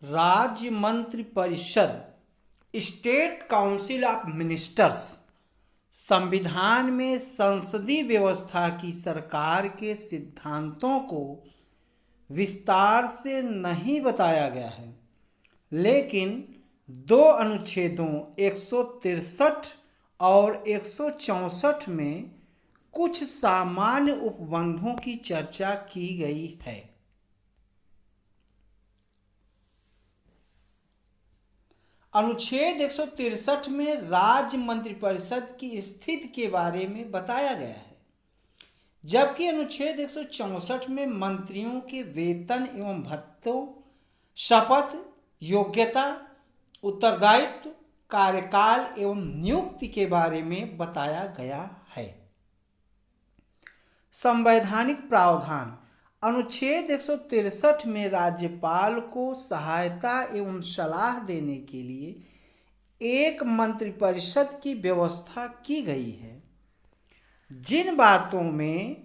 राज्य मंत्रिपरिषद state council of ministers संविधान में संसदीय व्यवस्था की सरकार के सिद्धांतों को विस्तार से नहीं बताया गया है, लेकिन दो अनुच्छेदों 163 और 164 में कुछ सामान्य उपबंधों की चर्चा की गई है। अनुच्छेद 163 में राज्य मंत्रिपरिषद की स्थिति के बारे में बताया गया है, जबकि अनुच्छेद 164 में मंत्रियों के वेतन एवं भत्तों, शपथ, योग्यता, उत्तरदायित्व, कार्यकाल एवं नियुक्ति के बारे में बताया गया है। संवैधानिक प्रावधान अनुच्छेद 163 में राज्यपाल को सहायता एवं सलाह देने के लिए एक मंत्रिपरिषद की व्यवस्था की गई है। जिन बातों में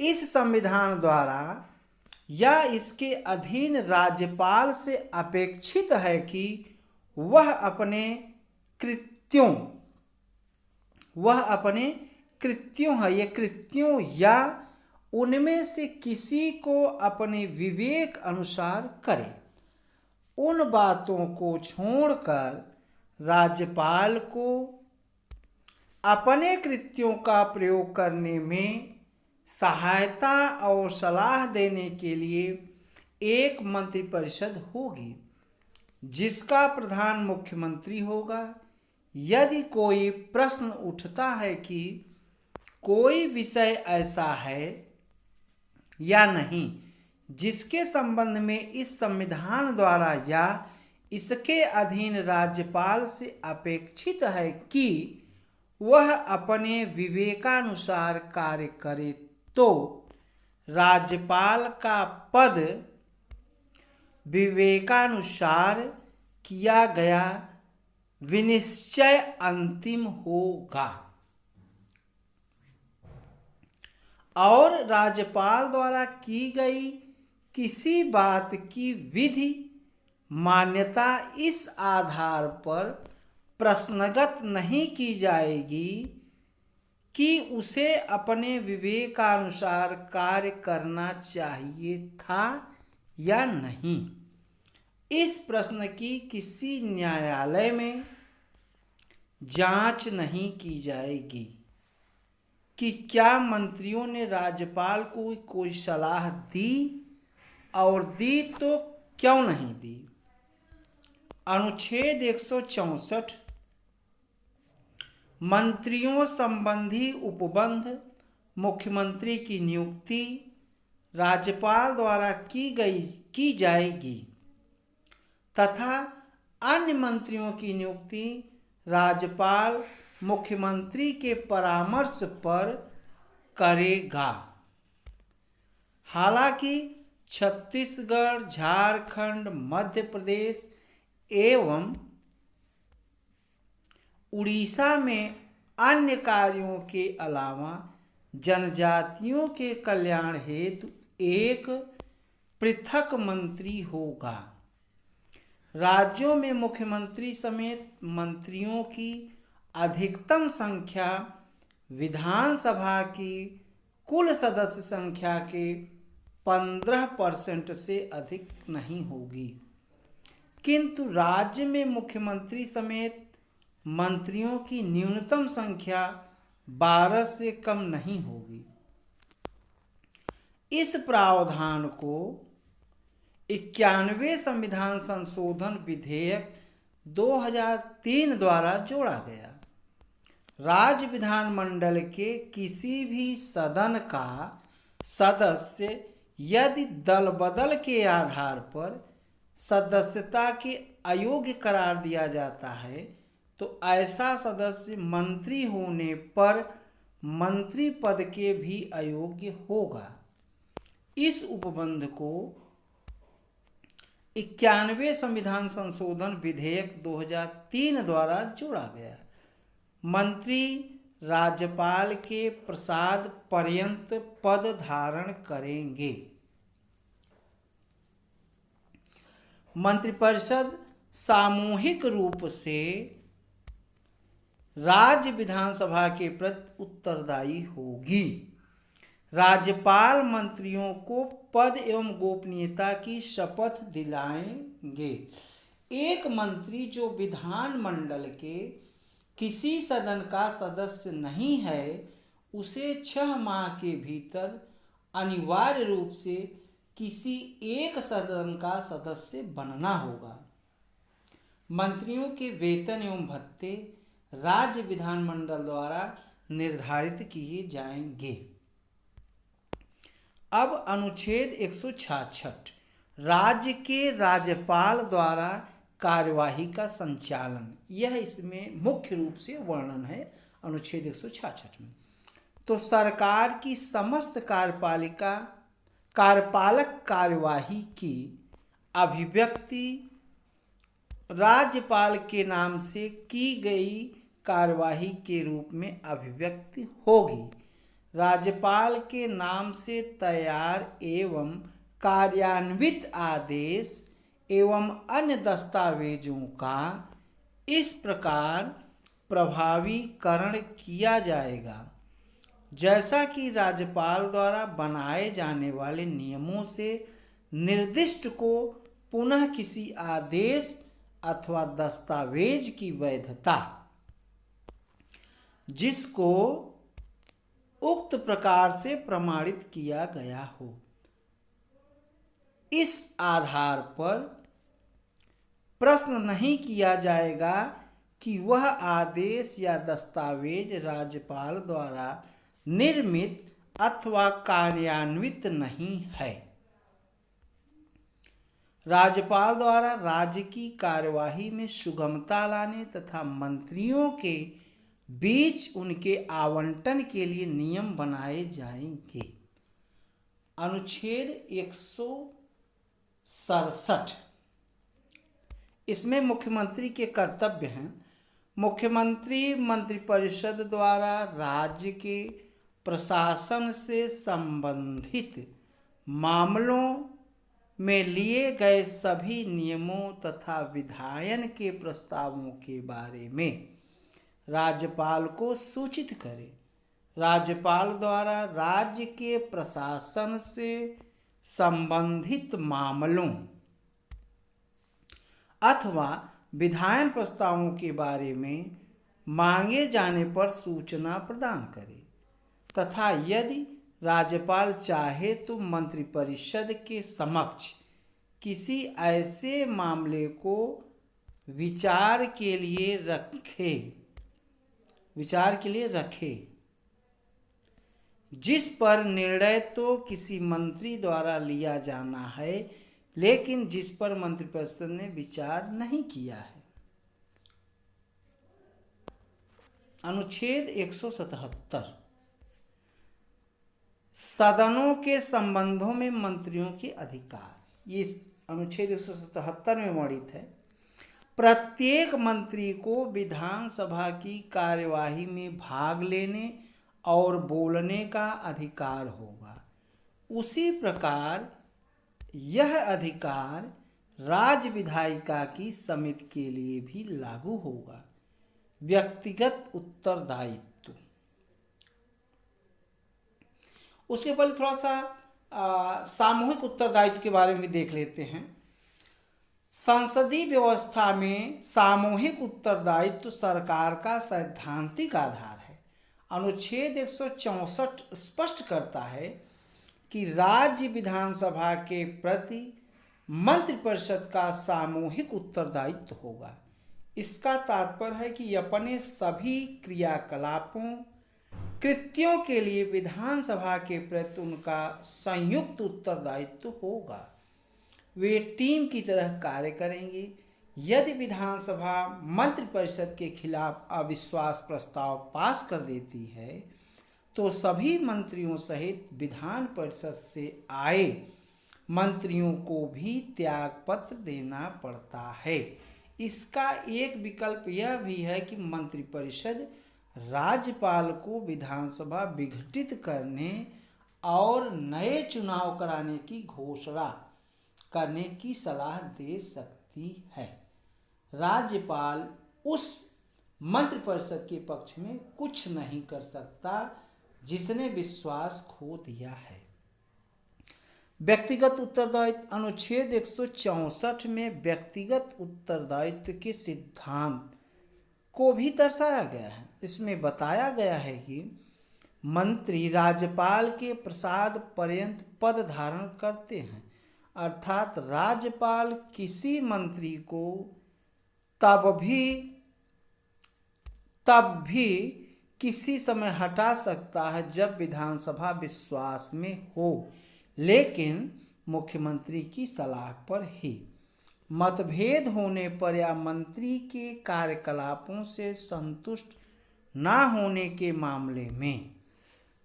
इस संविधान द्वारा या इसके अधीन राज्यपाल से अपेक्षित है कि वह अपने कृत्यों या उनमें से किसी को अपने विवेक अनुसार करे, उन बातों को छोड़कर राज्यपाल को अपने कृत्यों का प्रयोग करने में सहायता और सलाह देने के लिए एक मंत्रिपरिषद होगी, जिसका प्रधान मुख्यमंत्री होगा। यदि कोई प्रश्न उठता है कि कोई विषय ऐसा है या नहीं जिसके संबंध में इस संविधान द्वारा या इसके अधीन राज्यपाल से अपेक्षित है कि वह अपने विवेकानुसार कार्य करे, तो राज्यपाल का पद विवेकानुसार किया गया विनिश्चय अंतिम होगा और राज्यपाल द्वारा की गई किसी बात की विधि मान्यता इस आधार पर प्रश्नगत नहीं की जाएगी कि उसे अपने विवेकानुसार कार्य करना चाहिए था या नहीं। इस प्रश्न की किसी न्यायालय में जांच नहीं की जाएगी कि क्या मंत्रियों ने राज्यपाल को कोई सलाह दी और दी तो क्यों नहीं दी। अनुच्छेद 164 मंत्रियों संबंधी उपबंध मुख्यमंत्री की नियुक्ति राज्यपाल द्वारा की जाएगी तथा अन्य मंत्रियों की नियुक्ति राज्यपाल मुख्यमंत्री के परामर्श पर करेगा। हालांकि छत्तीसगढ़, झारखंड, मध्य प्रदेश एवं उड़ीसा में अन्य कार्यों के अलावा जनजातियों के कल्याण हेतु एक पृथक मंत्री होगा। राज्यों में मुख्यमंत्री समेत मंत्रियों की अधिकतम संख्या विधानसभा की कुल सदस्य संख्या के 15% से अधिक नहीं होगी, किंतु राज्य में मुख्यमंत्री समेत मंत्रियों की न्यूनतम संख्या 12 से कम नहीं होगी। इस प्रावधान को 91वें संविधान संशोधन विधेयक 2003 द्वारा जोड़ा गया। राज्य विधानमंडल के किसी भी सदन का सदस्य यदि दल बदल के आधार पर सदस्यता के अयोग्य करार दिया जाता है तो ऐसा सदस्य मंत्री होने पर मंत्री पद के भी अयोग्य होगा। इस उपबंध को 91वें संविधान संशोधन विधेयक 2003 द्वारा जोड़ा गया। मंत्री राज्यपाल के प्रसाद पर्यंत पद धारण करेंगे। मंत्रिपरिषद सामूहिक रूप से राज्य विधानसभा के प्रति उत्तरदायी होगी। राज्यपाल मंत्रियों को पद एवं गोपनीयता की शपथ दिलाएंगे। एक मंत्री जो विधानमंडल के किसी सदन का सदस्य नहीं है, उसे 6 माह के भीतर अनिवार्य रूप से किसी एक सदन का सदस्य बनना होगा। मंत्रियों के वेतन एवं भत्ते राज्य विधानमंडल द्वारा निर्धारित किए जाएंगे। अब अनुच्छेद 166 राज्य के राज्यपाल द्वारा कार्यवाही का संचालन, यह इसमें मुख्य रूप से वर्णन है अनुच्छेद 166 में। तो सरकार की समस्त कार्यपालक कार्यवाही की अभिव्यक्ति राज्यपाल के नाम से की गई कार्यवाही के रूप में अभिव्यक्ति होगी। राज्यपाल के नाम से तैयार एवं कार्यान्वित आदेश एवं अन्य दस्तावेजों का इस प्रकार प्रभावीकरण किया जाएगा जैसा कि राज्यपाल द्वारा बनाए जाने वाले नियमों से निर्दिष्ट को पुनः किसी आदेश अथवा दस्तावेज की वैधता जिसको उक्त प्रकार से प्रमाणित किया गया हो, इस आधार पर प्रश्न नहीं किया जाएगा कि वह आदेश या दस्तावेज राज्यपाल द्वारा निर्मित अथवा कार्यान्वित नहीं है। राज्यपाल द्वारा राज्य की कार्यवाही में सुगमता लाने तथा मंत्रियों के बीच उनके आवंटन के लिए नियम बनाए जाएंगे। अनुच्छेद 167 इसमें मुख्यमंत्री के कर्तव्य हैं। मुख्यमंत्री मंत्रिपरिषद द्वारा राज्य के प्रशासन से संबंधित मामलों में लिए गए सभी नियमों तथा विधायन के प्रस्तावों के बारे में राज्यपाल को सूचित करे। राज्यपाल द्वारा राज्य के प्रशासन से संबंधित मामलों अथवा विधायन प्रस्तावों के बारे में मांगे जाने पर सूचना प्रदान करे तथा यदि राज्यपाल चाहे तो मंत्रिपरिषद के समक्ष किसी ऐसे मामले को विचार के लिए रखे जिस पर निर्णय तो किसी मंत्री द्वारा लिया जाना है लेकिन जिस पर मंत्रिपरिषद ने विचार नहीं किया है। अनुच्छेद 177 सदनों के संबंधों में मंत्रियों के अधिकार, ये अनुच्छेद 177 में वर्णित है। प्रत्येक मंत्री को विधानसभा की कार्यवाही में भाग लेने और बोलने का अधिकार होगा। उसी प्रकार यह अधिकार राज्य विधायिका की समिति के लिए भी लागू होगा। व्यक्तिगत उत्तरदायित्व, उसके पहले थोड़ा सा सामूहिक उत्तरदायित्व के बारे में देख लेते हैं। संसदीय व्यवस्था में सामूहिक उत्तरदायित्व सरकार का सैद्धांतिक आधार है। अनुच्छेद 164 स्पष्ट करता है कि राज्य विधानसभा के प्रति मंत्रिपरिषद का सामूहिक उत्तरदायित्व होगा। इसका तात्पर्य है कि अपने सभी क्रियाकलापों कृत्यों के लिए विधानसभा के प्रति उनका संयुक्त उत्तरदायित्व होगा। वे टीम की तरह कार्य करेंगे। यदि विधानसभा मंत्रिपरिषद के खिलाफ अविश्वास प्रस्ताव पास कर देती है तो सभी मंत्रियों सहित विधान परिषद से आए मंत्रियों को भी त्यागपत्र देना पड़ता है। इसका एक विकल्प यह भी है कि मंत्रिपरिषद राज्यपाल को विधानसभा विघटित करने और नए चुनाव कराने की घोषणा करने की सलाह दे सकती है। राज्यपाल उस मंत्रिपरिषद के पक्ष में कुछ नहीं कर सकता जिसने विश्वास खो दिया है। व्यक्तिगत उत्तरदायित्व अनुच्छेद 164 में व्यक्तिगत उत्तरदायित्व के सिद्धांत को भी दर्शाया गया है। इसमें बताया गया है कि मंत्री राज्यपाल के प्रसाद पर्यंत पद धारण करते हैं, अर्थात राज्यपाल किसी मंत्री को तब भी किसी समय हटा सकता है जब विधानसभा विश्वास में हो, लेकिन मुख्यमंत्री की सलाह पर ही। मतभेद होने पर या मंत्री के कार्यकलापों से संतुष्ट न होने के मामले में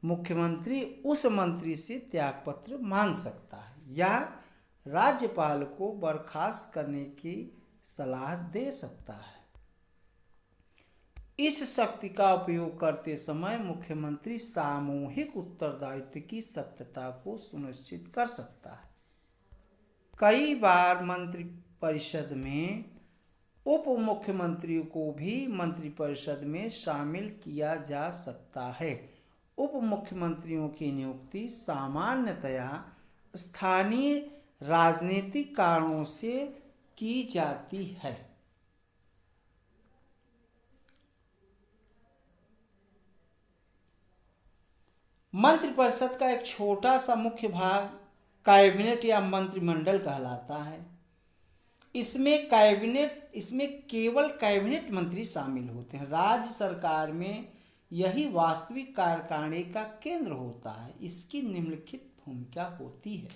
मुख्यमंत्री उस मंत्री से त्यागपत्र मांग सकता है या राज्यपाल को बर्खास्त करने की सलाह दे सकता है। इस शक्ति का उपयोग करते समय मुख्यमंत्री सामूहिक उत्तरदायित्व की सत्यता को सुनिश्चित कर सकता है। कई बार मंत्रिपरिषद में उप मुख्यमंत्री को भी मंत्रिपरिषद में शामिल किया जा सकता है। उप मुख्यमंत्रियों की नियुक्ति सामान्यतया स्थानीय राजनीतिक कारणों से की जाती है। मंत्रिपरिषद का एक छोटा सा मुख्य भाग कैबिनेट या मंत्रिमंडल कहलाता है। इसमें केवल कैबिनेट मंत्री शामिल होते हैं। राज्य सरकार में यही वास्तविक कार्यकारिणी का केंद्र होता है। इसकी निम्नलिखित भूमिका होती है।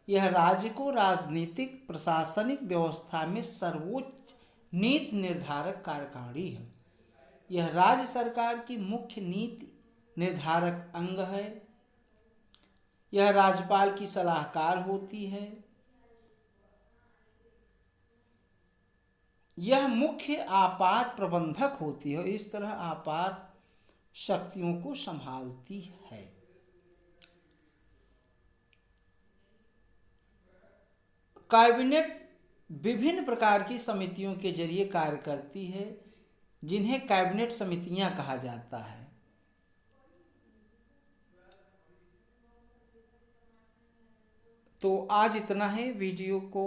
यह राज्य को राजनीतिक प्रशासनिक व्यवस्था में सर्वोच्च नीति निर्धारक कार्यकारिणी है। यह राज्य सरकार की मुख्य नीति निर्धारक अंग है। यह राज्यपाल की सलाहकार होती है। यह मुख्य आपात प्रबंधक होती है और इस तरह आपात शक्तियों को संभालती है। कैबिनेट विभिन्न प्रकार की समितियों के जरिए कार्य करती है, जिन्हें कैबिनेट समितियां कहा जाता है। तो आज इतना है। वीडियो को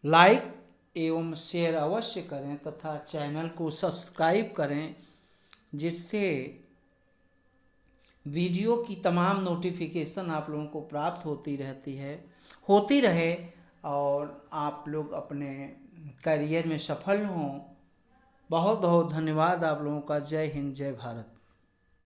लाइक एवं शेयर अवश्य करें तथा चैनल को सब्सक्राइब करें, जिससे वीडियो की तमाम नोटिफिकेशन आप लोगों को प्राप्त होती रहे और आप लोग अपने करियर में सफल हों। बहुत बहुत धन्यवाद आप लोगों का। जय हिंद, जय भारत।